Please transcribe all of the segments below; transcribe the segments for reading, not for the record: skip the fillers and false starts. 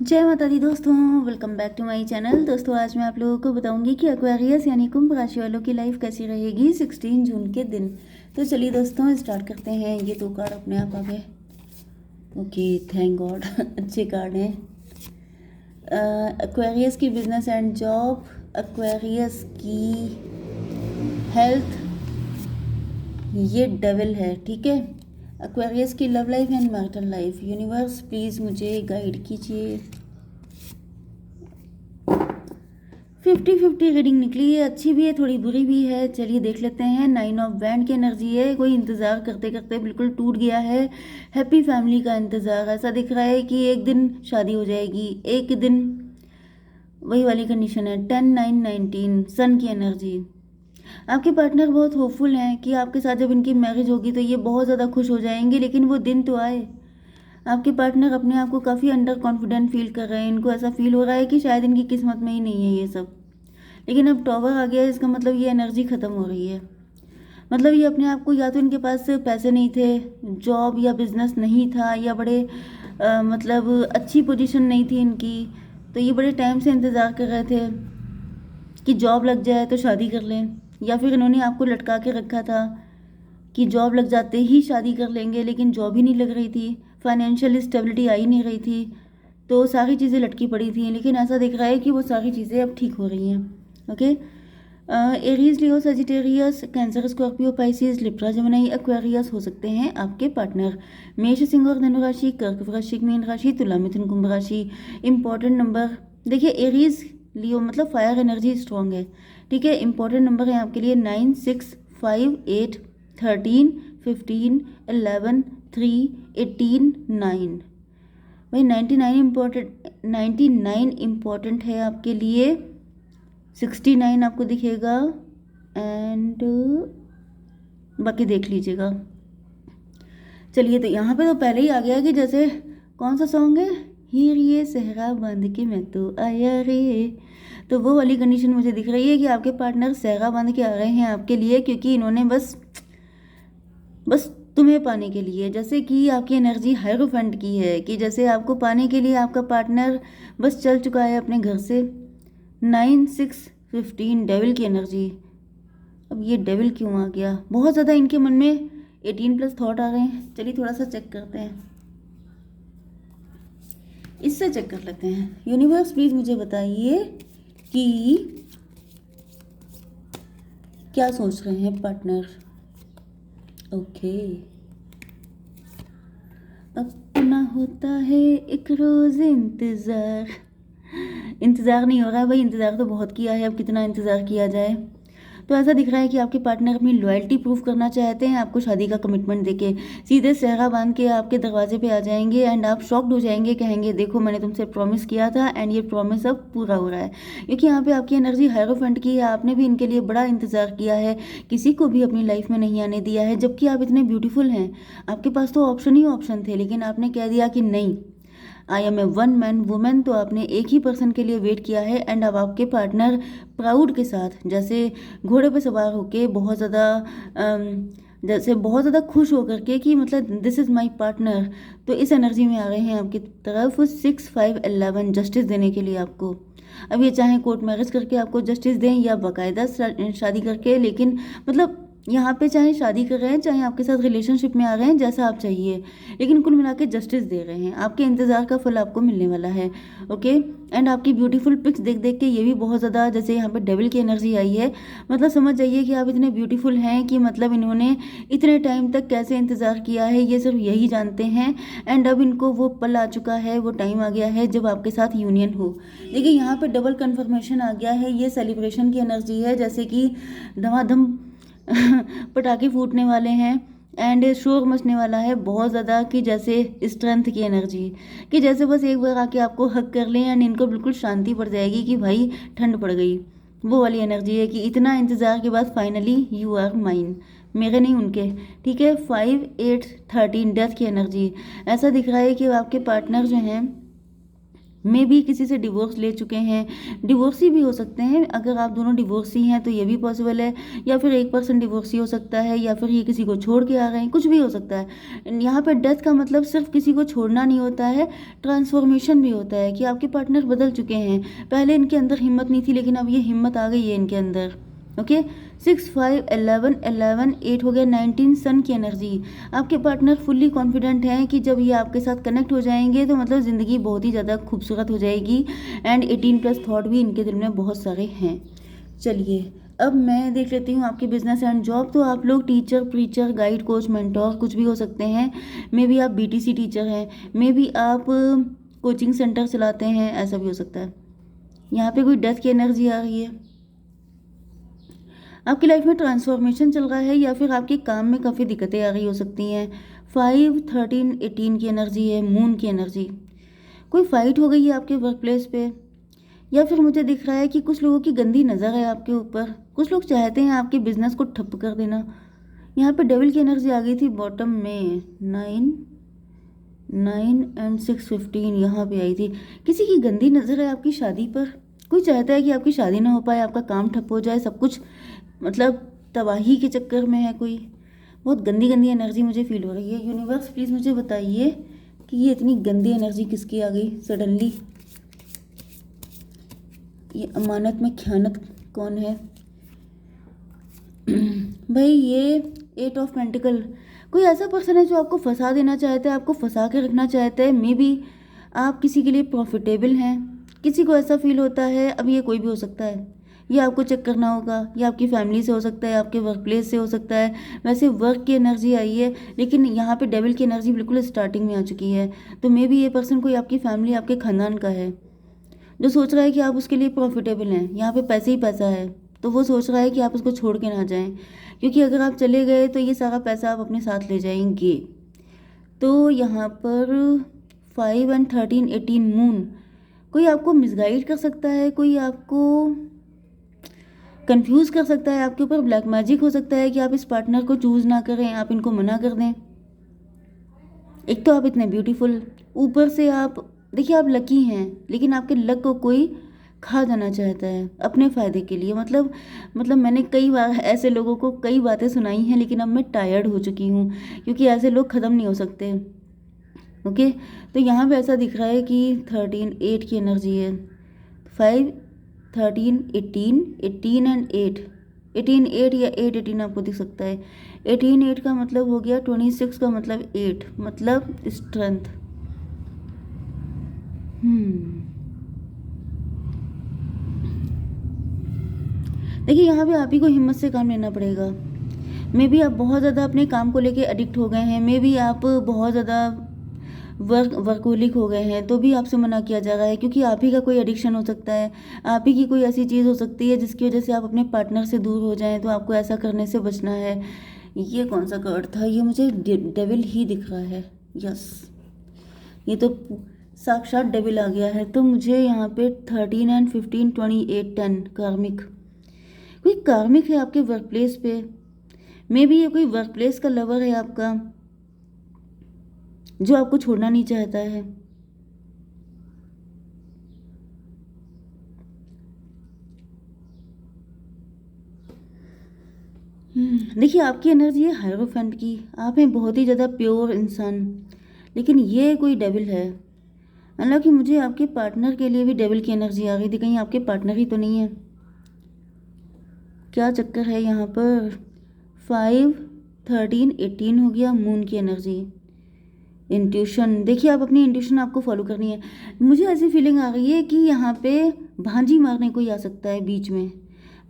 जय माता दी दोस्तों, welcome back to my channel. दोस्तों आज मैं आप लोगों को बताऊंगी कि एक्वेरियस यानी कुंभ राशि वालों की लाइफ कैसी रहेगी 16 जून के दिन। तो चलिए दोस्तों स्टार्ट करते हैं। ये दो कार्ड अपने आप आ गए। ओके, थैंक गॉड अच्छे कार्ड हैं। एक्वेरियस की बिजनेस एंड जॉब, एक्वेरियस की हेल्थ, ये डेविल है, ठीक है। एक्वेरियस की love life and marital life. Universe please मुझे गाइड कीजिए। 50-50 रीडिंग निकली है, अच्छी भी है थोड़ी बुरी भी है। चलिए देख लेते हैं। 9 ऑफ बैंड की एनर्जी है। कोई इंतज़ार करते करते बिल्कुल टूट गया है। हैप्पी फैमिली का इंतज़ार, ऐसा दिख रहा है कि एक दिन शादी हो जाएगी, एक दिन, वही वाली कंडीशन है। 10-9-19 सन की एनर्जी। आपके पार्टनर बहुत होपफुल हैं कि आपके साथ जब इनकी मैरिज होगी तो ये बहुत ज़्यादा खुश हो जाएंगे, लेकिन वो दिन तो आए। आपके पार्टनर अपने आप को काफ़ी अंडर कॉन्फिडेंट फील कर रहे हैं। इनको ऐसा फील हो रहा है कि शायद इनकी किस्मत में ही नहीं है ये सब। लेकिन अब टॉवर आ गया है, इसका मतलब ये एनर्जी ख़त्म हो रही है। मतलब ये अपने आप को, या तो इनके पास पैसे नहीं थे, जॉब या बिजनेस नहीं था, या बड़े मतलब अच्छी पोजीशन नहीं थी इनकी, तो ये बड़े टाइम से इंतज़ार कर रहे थे कि जॉब लग जाए तो शादी कर लें। या फिर इन्होंने आपको लटका के रखा था कि जॉब लग जाते ही शादी कर लेंगे, लेकिन जॉब ही नहीं लग रही थी, फाइनेंशियल स्टेबिलिटी आ ही नहीं रही थी, तो सारी चीज़ें लटकी पड़ी थी। लेकिन ऐसा दिख रहा है कि वो सारी चीज़ें अब ठीक हो रही हैं। Okay, Aries, Leo, Sagittarius, Cancer, Scorpio, Pisces, Libra, Gemini, Aquarius हो सकते हैं आपके पार्टनर। मेष, सिंह और धनु राशि, कर्क, वृश्चिक, मीन राशि, तुला, मिथुन, कुंभ राशि। इंपॉर्टेंट नंबर देखिए, एरीज लियो मतलब फायर एनर्जी स्ट्रॉन्ग है, ठीक है। इंपॉर्टेंट नंबर है आपके लिए 9, 6, 5, 8, 13, 15, 11, 3, 18, 9। भाई 99 इम्पोर्टेंट है आपके लिए। 69 आपको दिखेगा, एंड बाकी देख लीजिएगा। चलिए, तो यहाँ पे तो पहले ही आ गया कि जैसे कौन सा सॉन्ग है, हीर ये सहरा बांध के मैं तो आया रे, तो वो वाली कंडीशन मुझे दिख रही है कि आपके पार्टनर सहरा बांध के आ रहे हैं आपके लिए, क्योंकि इन्होंने बस तुम्हें पाने के लिए, जैसे कि आपकी एनर्जी हायरोफेंट की है कि जैसे आपको पाने के लिए आपका पार्टनर बस चल चुका है अपने घर से। 9, 6, 15 डेविल की एनर्जी। अब ये डेविल क्यों आ गया? बहुत ज़्यादा इनके मन में 18+ थॉट आ रहे हैं। चलिए थोड़ा सा चेक करते हैं, इससे चेक कर लेते हैं। यूनिवर्स प्लीज़ मुझे बताइए कि क्या सोच रहे हैं पार्टनर। ओके, अपना होता है एक रोज इंतज़ार। इंतज़ार नहीं हो रहा है भाई, इंतज़ार तो बहुत किया है, अब कितना इंतज़ार किया जाए। तो ऐसा दिख रहा है कि आपके पार्टनर अपनी लॉयल्टी प्रूफ करना चाहते हैं, आपको शादी का कमिटमेंट देके सीधे सहरा बांध के आपके दरवाजे पे आ जाएंगे, एंड आप शॉक्ड हो जाएंगे, कहेंगे देखो मैंने तुमसे प्रॉमिस किया था, एंड ये प्रॉमिस अब पूरा हो रहा है। क्योंकि यहाँ पे आपकी एनर्जी हायरोफेंट की है, आपने भी इनके लिए बड़ा इंतज़ार किया है, किसी को भी अपनी लाइफ में नहीं आने दिया है, जबकि आप इतने ब्यूटीफुल हैं। आपके पास तो ऑप्शन ही ऑप्शन थे, लेकिन आपने कह दिया कि नहीं, I am a one man women. तो आपने एक ही पर्सन के लिए वेट किया है, एंड अब आपके पार्टनर प्राउड के साथ, जैसे घोड़े पे सवार होके, बहुत ज़्यादा जैसे बहुत ज़्यादा खुश होकर के कि मतलब दिस इज़ माई पार्टनर, तो इस एनर्जी में आ रहे हैं आपकी तरफ। 6, 5, 11 जस्टिस देने के लिए आपको। अब ये चाहे कोर्ट मैरिज करके आपको जस्टिस दें या बाकायदा शादी करके, लेकिन मतलब यहाँ पे चाहे शादी कर रहे हैं, चाहे आपके साथ रिलेशनशिप में आ रहे हैं, जैसा आप चाहिए, लेकिन कुल मिला के जस्टिस दे रहे हैं। आपके इंतज़ार का फल आपको मिलने वाला है। ओके, एंड आपकी ब्यूटीफुल पिक्स देख देख के ये भी बहुत ज़्यादा, जैसे यहाँ पे डेविल की एनर्जी आई है, मतलब समझ जाइए कि आप इतने ब्यूटीफुल हैं कि मतलब इन्होंने इतने टाइम तक कैसे इंतज़ार किया है ये सिर्फ यही जानते हैं, एंड अब इनको वो पल आ चुका है, वो टाइम आ गया है जब आपके साथ यूनियन हो। देखिए यहाँ पे डबल कन्फर्मेशन आ गया है, ये सेलिब्रेशन की एनर्जी है, जैसे कि धमाधम पटाखे फूटने वाले हैं, एंड शोर मचने वाला है बहुत ज़्यादा, कि जैसे स्ट्रेंथ की एनर्जी, कि जैसे बस एक बार आके आपको हक कर लें एंड इनको बिल्कुल शांति पड़ जाएगी कि भाई ठंड पड़ गई। वो वाली एनर्जी है कि इतना इंतज़ार के बाद फाइनली यू आर माइन, मेरे नहीं उनके, ठीक है। 5, 8, 13 डेथ की एनर्जी। ऐसा दिख रहा है कि आपके पार्टनर जो हैं मे भी किसी से डिवोर्स ले चुके हैं, डिवोर्सी भी हो सकते हैं। अगर आप दोनों डिवोर्सी हैं तो ये भी पॉसिबल है, या फिर एक पर्सन डिवोर्सी हो सकता है, या फिर ये किसी को छोड़ के आ गए हैं, कुछ भी हो सकता है। यहाँ पर डेथ का मतलब सिर्फ किसी को छोड़ना नहीं होता है, ट्रांसफॉर्मेशन भी होता है कि आपके पार्टनर बदल चुके हैं। पहले इनके अंदर हिम्मत नहीं थी, लेकिन अब ये हिम्मत आ गई है इनके अंदर। ओके, 6 5 11 11 8 हो गया 19 सन की एनर्जी। आपके पार्टनर फुल्ली कॉन्फिडेंट हैं कि जब ये आपके साथ कनेक्ट हो जाएंगे तो मतलब ज़िंदगी बहुत ही ज़्यादा खूबसूरत हो जाएगी। एंड 18 प्लस थॉट भी इनके दिल में बहुत सारे हैं। चलिए अब मैं देख लेती हूँ आपके बिजनेस एंड जॉब। तो आप लोग teacher, preacher, guide, coach, mentor कुछ भी हो सकते हैं। मे बी आप बीटीसी टीचर हैं, मे बी आप कोचिंग सेंटर चलाते हैं, ऐसा भी हो सकता है। यहाँ पे कोई डेथ की एनर्जी आ रही है। आपकी लाइफ में ट्रांसफॉर्मेशन चल रहा है, या फिर आपके काम में काफ़ी दिक्कतें आ रही हो सकती हैं। 5 13 18 की एनर्जी है, मून की एनर्जी। कोई फाइट हो गई है आपके वर्क प्लेस पे, या फिर मुझे दिख रहा है कि कुछ लोगों की गंदी नज़र है आपके ऊपर। कुछ लोग चाहते हैं आपके बिजनेस को ठप कर देना। यहाँ पे डेविल की एनर्जी आ गई थी बॉटम में, 9 9 एंड 6 15 यहाँ पे आई थी। किसी की गंदी नज़र है आपकी शादी पर। कोई चाहता है कि आपकी शादी ना हो पाए, आपका काम ठप हो जाए, सब कुछ मतलब तबाही के चक्कर में है कोई। बहुत गंदी गंदी एनर्जी मुझे फील हो रही है। यूनिवर्स प्लीज़ मुझे बताइए कि ये इतनी गंदी एनर्जी किसकी आ गई सडनली। ये अमानत में ख़यानत कौन है भाई? ये 8 ऑफ पेंटिकल। कोई ऐसा पर्सन है जो आपको फंसा देना चाहता है, आपको फंसा के रखना चाहता है। मे बी आप किसी के लिए प्रॉफिटेबल हैं, किसी को ऐसा फील होता है। अब ये कोई भी हो सकता है, ये आपको चेक करना होगा। ये आपकी फैमिली से हो सकता है, आपके वर्क प्लेस से हो सकता है। वैसे वर्क की एनर्जी आई है, लेकिन यहाँ पे डेविल की एनर्जी बिल्कुल स्टार्टिंग में आ चुकी है। तो मे बी ये पर्सन कोई आपकी फैमिली, आपके खानदान का है, जो सोच रहा है कि आप उसके लिए प्रॉफिटेबल हैं। यहाँ पे पैसे ही पैसा है, तो वो सोच रहा है कि आप उसको छोड़ के ना जाएं, क्योंकि अगर आप चले गए तो ये सारा पैसा आप अपने साथ ले जाएंगे। तो यहाँ पर 5 एंड 13 18 मून। कोई आपको मिसगाइड कर सकता है, कोई आपको कंफ्यूज कर सकता है, आपके ऊपर ब्लैक मैजिक हो सकता है कि आप इस पार्टनर को चूज़ ना करें, आप इनको मना कर दें। एक तो आप इतने ब्यूटीफुल, ऊपर से आप देखिए आप लकी हैं, लेकिन आपके लक को कोई खा जाना चाहता है अपने फ़ायदे के लिए। मतलब मैंने कई बार ऐसे लोगों को कई बातें सुनाई हैं, लेकिन अब मैं टायर्ड हो चुकी हूँ, क्योंकि ऐसे लोग ख़त्म नहीं हो सकते। ओके, तो यहाँ पे ऐसा दिख रहा है कि 13 8 की एनर्जी है। 5 13 18 18 एंड 8 18 8 या 8 18 आपको दिख सकता है। 18 8 का मतलब हो गया 26 का मतलब 8, मतलब स्ट्रेंथ। देखिए यहाँ पे आप ही को हिम्मत से काम लेना पड़ेगा। मे बी आप बहुत ज़्यादा अपने काम को लेके एडिक्ट हो गए हैं, मे बी आप बहुत ज़्यादा वर्कोलिक हो गए हैं, तो भी आपसे मना किया जा रहा है, क्योंकि आप ही का कोई एडिक्शन हो सकता है, आप ही की कोई ऐसी चीज़ हो सकती है जिसकी वजह से आप अपने पार्टनर से दूर हो जाएं। तो आपको ऐसा करने से बचना है। ये कौन सा कार्ड था? ये मुझे डेविल ही दिख रहा है। यस, ये तो साक्षात डेविल आ गया है। तो मुझे यहाँ पे 13 एंड 15 28 10 कार्मिक। कोई कार्मिक है आपके वर्क प्लेस पे। मे बी ये कोई वर्क प्लेस का लवर है आपका, जो आपको छोड़ना नहीं चाहता है। देखिए आपकी एनर्जी है हायरोफेंट की, आप हैं बहुत ही ज़्यादा प्योर इंसान, लेकिन ये कोई डेविल है। हालांकि मुझे आपके पार्टनर के लिए भी डेविल की एनर्जी आ गई थी, कहीं आपके पार्टनर ही तो नहीं है? क्या चक्कर है यहाँ पर? 5 13 18 हो गया मून की एनर्जी। इंट्यूशन, देखिए आप अपनी इंट्यूशन आपको फॉलो करनी है। मुझे ऐसी फीलिंग आ रही है कि यहाँ पे भांजी मारने कोई आ सकता है बीच में।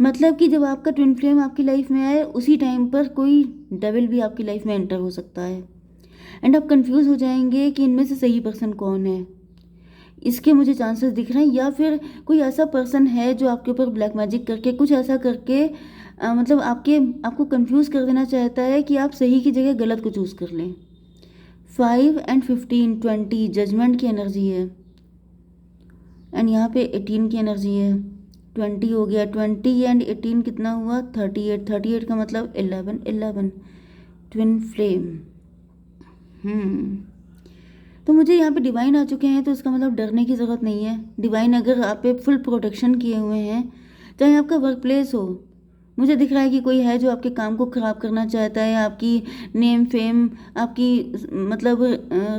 मतलब कि जब आपका ट्विन फ्लेम आपकी लाइफ में आए, उसी टाइम पर कोई डेविल भी आपकी लाइफ में एंटर हो सकता है। एंड आप कंफ्यूज हो जाएंगे कि इनमें से सही पर्सन कौन है। इसके मुझे चांसेस दिख रहे हैं, या फिर कोई ऐसा पर्सन है जो आपके ऊपर ब्लैक मैजिक करके कुछ ऐसा करके मतलब आपको कंफ्यूज कर देना चाहता है कि आप सही की जगह गलत को चूज़ कर लें। 5 एंड 15 20 जजमेंट की एनर्जी है। एंड यहाँ पे 18 की एनर्जी है। 20 हो गया, 20 एंड 18 कितना हुआ? 38 38 का मतलब 11 11 ट्विन फ्लेम। तो मुझे यहाँ पे डिवाइन आ चुके हैं, तो इसका मतलब डरने की ज़रूरत नहीं है। डिवाइन अगर आप पे फुल प्रोटेक्शन किए हुए हैं, चाहे आपका वर्क प्लेस हो। मुझे दिख रहा है कि कोई है जो आपके काम को ख़राब करना चाहता है, आपकी नेम फेम, आपकी मतलब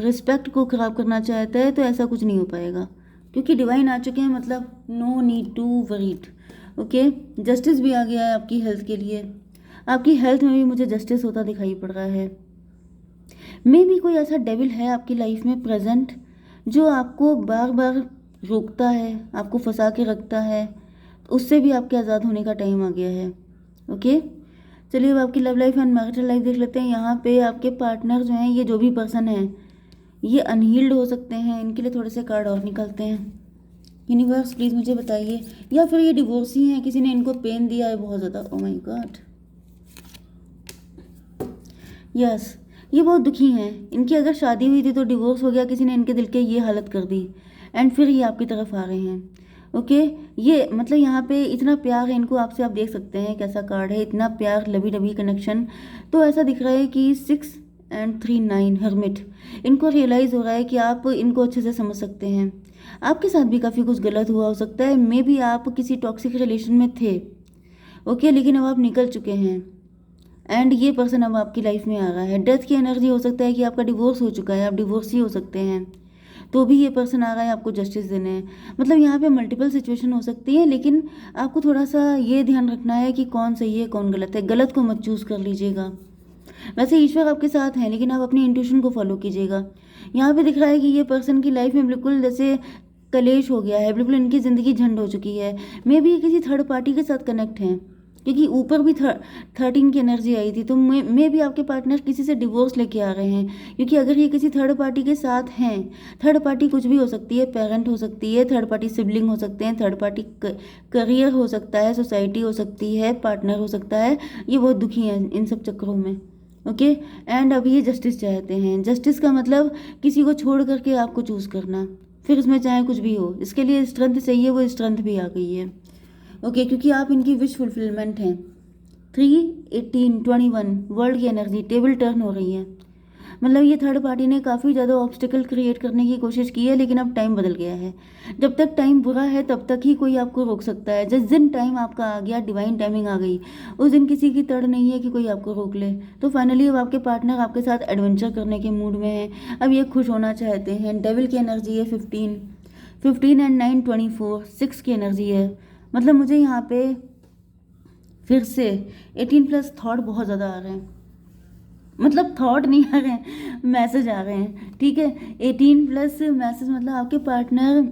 रिस्पेक्ट को ख़राब करना चाहता है। तो ऐसा कुछ नहीं हो पाएगा, क्योंकि डिवाइन आ चुके हैं, मतलब no need to worried. Okay, justice भी आ गया है आपकी हेल्थ के लिए। आपकी हेल्थ में भी मुझे जस्टिस होता दिखाई पड़ रहा है। मे भी कोई ऐसा डेविल है आपकी लाइफ में प्रेजेंट, जो आपको बार बार रोकता है, आपको फंसा के रखता है। उससे भी आपके आज़ाद होने का टाइम आ गया है। ओके, चलिए अब आपकी love life and marital life देख लेते हैं। यहाँ पे आपके पार्टनर जो हैं, ये जो भी पर्सन है, ये अनहील्ड हो सकते हैं। इनके लिए थोड़े से कार्ड और निकलते हैं। यूनिवर्स प्लीज़ मुझे बताइए, या फिर ये डिवोर्सी हैं, किसी ने इनको पेन दिया है बहुत ज़्यादा। ओ माय गॉड, यस, ये बहुत दुखी हैं। इनकी अगर शादी हुई थी तो डिवोर्स हो गया, किसी ने इनके दिल के ये हालत कर दी, एंड फिर ये आपकी तरफ आ रहे हैं। ओके, ये मतलब यहाँ पे इतना प्यार है इनको आपसे, आप देख सकते हैं कैसा कार्ड है, इतना प्यार, लवी डबी कनेक्शन। तो ऐसा दिख रहा है कि 6 and 3 9 हर्मिट, इनको रियलाइज़ हो रहा है कि आप इनको अच्छे से समझ सकते हैं। आपके साथ भी काफ़ी कुछ गलत हुआ हो सकता है, मे बी आप किसी टॉक्सिक रिलेशन में थे। ओके, लेकिन अब आप निकल चुके हैं, एंड ये पर्सन अब आपकी लाइफ में आ रहा है। डेथ की एनर्जी हो सकता है कि आपका डिवोर्स हो चुका है, आप डिवोर्स ही हो सकते हैं, तो भी ये पर्सन आ रहा है आपको जस्टिस देने। मतलब यहाँ पे मल्टीपल सिचुएशन हो सकती है, लेकिन आपको थोड़ा सा ये ध्यान रखना है कि कौन सही है कौन गलत है। गलत को मत चूज़ कर लीजिएगा। वैसे ईश्वर आपके साथ हैं, लेकिन आप अपनी इंट्यूशन को फॉलो कीजिएगा। यहाँ पे दिख रहा है कि ये पर्सन की लाइफ में बिल्कुल जैसे कलेश हो गया है, बिल्कुल इनकी ज़िंदगी झंड हो चुकी है। मे भी किसी थर्ड पार्टी के साथ कनेक्ट हैं, क्योंकि ऊपर भी 13 की एनर्जी आई थी। तो मे भी आपके पार्टनर किसी से डिवोर्स लेके आ रहे हैं, क्योंकि अगर ये किसी थर्ड पार्टी के साथ हैं, थर्ड पार्टी कुछ भी हो सकती है, पेरेंट हो सकती है, थर्ड पार्टी सिबलिंग हो सकते हैं, थर्ड पार्टी करियर हो सकता है, सोसाइटी हो सकती है, पार्टनर हो सकता है। ये बहुत दुखी हैं इन सब चक्करों में। ओके, एंड अब ये जस्टिस चाहते हैं। जस्टिस का मतलब किसी को छोड़ करके आपको चूज़ करना, फिर उसमें चाहे कुछ भी हो। इसके लिए स्ट्रेंथ चाहिए, वो स्ट्रेंथ भी आ गई है। ओके, क्योंकि आप इनकी विश फुलफिलमेंट हैं। 3 18 21 वर्ल्ड की एनर्जी, टेबल टर्न हो रही है। मतलब ये थर्ड पार्टी ने काफ़ी ज़्यादा ऑब्स्टिकल क्रिएट करने की कोशिश की है, लेकिन अब टाइम बदल गया है। जब तक टाइम बुरा है तब तक ही कोई आपको रोक सकता है। जिस दिन टाइम आपका आ गया, डिवाइन टाइमिंग आ गई, उस दिन किसी की तड़ नहीं है कि कोई आपको रोक ले। तो फाइनली अब आपके पार्टनर आपके साथ एडवेंचर करने के मूड में है। अब ये खुश होना चाहते हैं। डेविल की एनर्जी है 15 एंड 9 24, 6 की एनर्जी है। मतलब मुझे यहाँ पे फिर से 18+ थॉट बहुत ज़्यादा आ रहे हैं। मतलब थॉट नहीं आ रहे हैं, मैसेज आ रहे हैं। ठीक है, 18+ मैसेज, मतलब आपके पार्टनर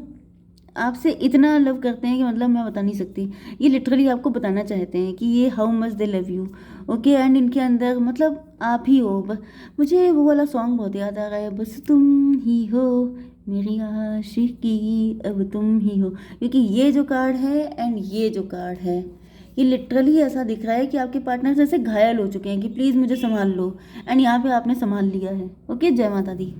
आपसे इतना लव करते हैं कि मतलब मैं बता नहीं सकती। ये लिटरली आपको बताना चाहते हैं कि ये how much they love you. Okay, and इनके अंदर मतलब आप ही हो। मुझे वो वाला सॉन्ग बहुत याद आ रहा है, बस तुम ही हो मेरी आशिकी, अब तुम ही हो। क्योंकि ये जो कार्ड है एंड ये जो कार्ड है, ये लिटरली ऐसा दिख रहा है कि आपके पार्टनर जैसे घायल हो चुके हैं कि प्लीज़ मुझे संभाल लो, एंड यहाँ पे आपने संभाल लिया है। ओके, जय माता दी।